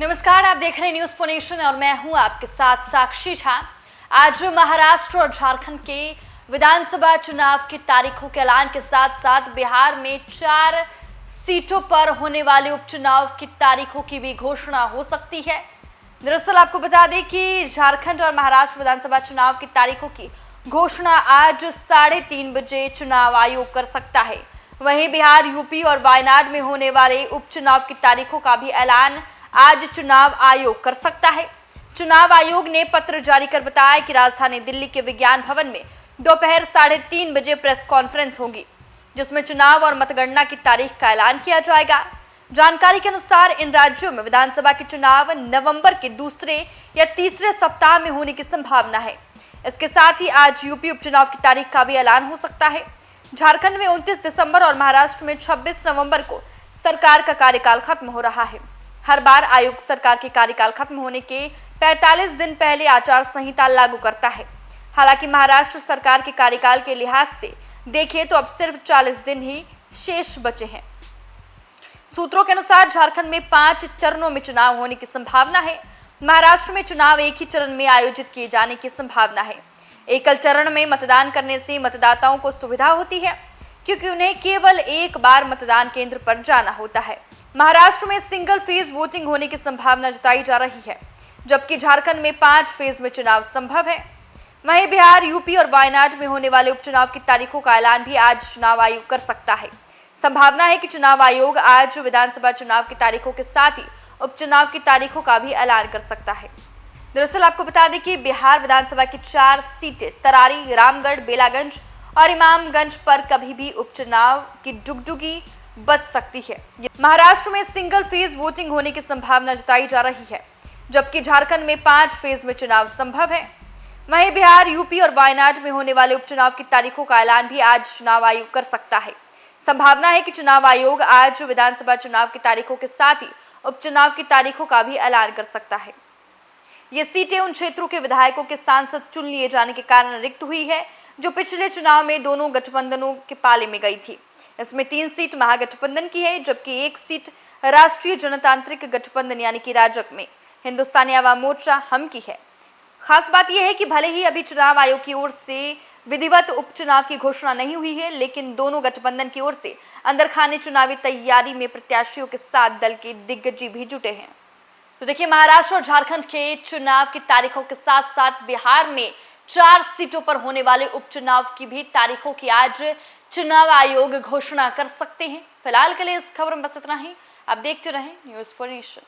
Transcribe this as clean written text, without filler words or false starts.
नमस्कार, आप देख रहे हैं न्यूज पोनेशन और मैं हूं आपके साथ साक्षी झा। आज महाराष्ट्र और झारखंड के विधानसभा चुनाव की तारीखों के ऐलान के साथ साथ बिहार में 4 सीटों पर होने वाले उपचुनाव की तारीखों की भी घोषणा हो सकती है। दरअसल आपको बता दें कि झारखंड और महाराष्ट्र विधानसभा चुनाव की तारीखों की घोषणा आज 3:30 बजे चुनाव आयोग कर सकता है। वहीं बिहार, यूपी और वायनाड में होने वाले उपचुनाव की तारीखों का भी ऐलान आज चुनाव आयोग कर सकता है। चुनाव आयोग ने पत्र जारी कर बताया कि राजधानी दिल्ली के विज्ञान भवन में दोपहर 3:30 बजे प्रेस कॉन्फ्रेंस होगी, जिसमें चुनाव और मतगणना की तारीख का ऐलान किया जाएगा। जानकारी के अनुसार इन राज्यों में विधानसभा के चुनाव नवंबर के दूसरे या तीसरे सप्ताह में होने की संभावना है। इसके साथ ही आज यूपी उपचुनाव की तारीख का भी ऐलान हो सकता है। झारखंड में 29 दिसंबर और महाराष्ट्र में 26 नवंबर को सरकार का कार्यकाल खत्म हो रहा है। हर बार आयोग सरकार के कार्यकाल खत्म होने के 45 दिन पहले आचार संहिता लागू करता है। हालांकि महाराष्ट्र सरकार के कार्यकाल के लिहाज से देखें तो अब सिर्फ 40 दिन ही शेष बचे हैं। सूत्रों के अनुसार झारखंड में 5 चरणों में चुनाव होने की संभावना है। महाराष्ट्र में चुनाव एक ही चरण में आयोजित किए जाने की संभावना है। एकल चरण में मतदान करने से मतदाताओं को सुविधा होती है, क्योंकि उन्हें केवल एक बार मतदान केंद्र पर जाना होता है। महाराष्ट्र में सिंगल फेज वोटिंग होने की संभावना जताई जा रही है, जबकि झारखंड में 5 फेज में चुनाव संभव है। वहीं बिहार, यूपी और वायनाड में होने वाले उपचुनाव की तारीखों का ऐलान भी आज चुनाव आयोग कर सकता है। संभावना है कि चुनाव आयोग आज विधानसभा चुनाव की तारीखों के साथ ही उपचुनाव की तारीखों का भी ऐलान कर सकता है। दरअसल आपको बता दें कि बिहार विधानसभा की 4 सीटें तरारी, रामगढ़, बेलागंज और इमामगंज पर कभी भी उपचुनाव की डुगडुगी बच सकती है। महाराष्ट्र में सिंगल फेज वोटिंग होने की संभावना जताई जा रही है, जबकि झारखंड में 5 फेज में चुनाव संभव है। वहीं बिहार, यूपी और वायनाड में होने वाले उपचुनाव की तारीखों का ऐलान भी आज चुनाव आयोग कर सकता है। संभावना है कि चुनाव आयोग आज विधानसभा चुनाव की तारीखों के साथ ही उपचुनाव की तारीखों का भी ऐलान कर सकता है। ये सीटें उन क्षेत्रों के विधायकों के सांसद चुन लिए जाने के कारण रिक्त हुई है, जो पिछले चुनाव में दोनों गठबंधनों के पाले में गई थी। इसमें 3 सीट महागठबंधन की है, जबकि 1 सीट राष्ट्रीय जनतांत्रिक गठबंधन यानी कि राजग में हिंदुस्तानी आवाम मोर्चा हम की है। खास बात यह है कि भले ही अभी चुनाव आयोग की ओर से विधिवत उपचुनाव की घोषणा नहीं हुई है, लेकिन दोनों गठबंधन की ओर से अंदर खाने चुनावी तैयारी में प्रत्याशियों के साथ दल के दिग्गज भी जुटे हैं। तो देखिए, महाराष्ट्र और झारखंड के चुनाव की तारीखों के साथ साथ बिहार में 4 सीटों पर होने वाले उपचुनाव की भी तारीखों की आज चुनाव आयोग घोषणा कर सकते हैं। फिलहाल के लिए इस खबर में बस इतना ही। आप देखते रहें न्यूज पोनेशन।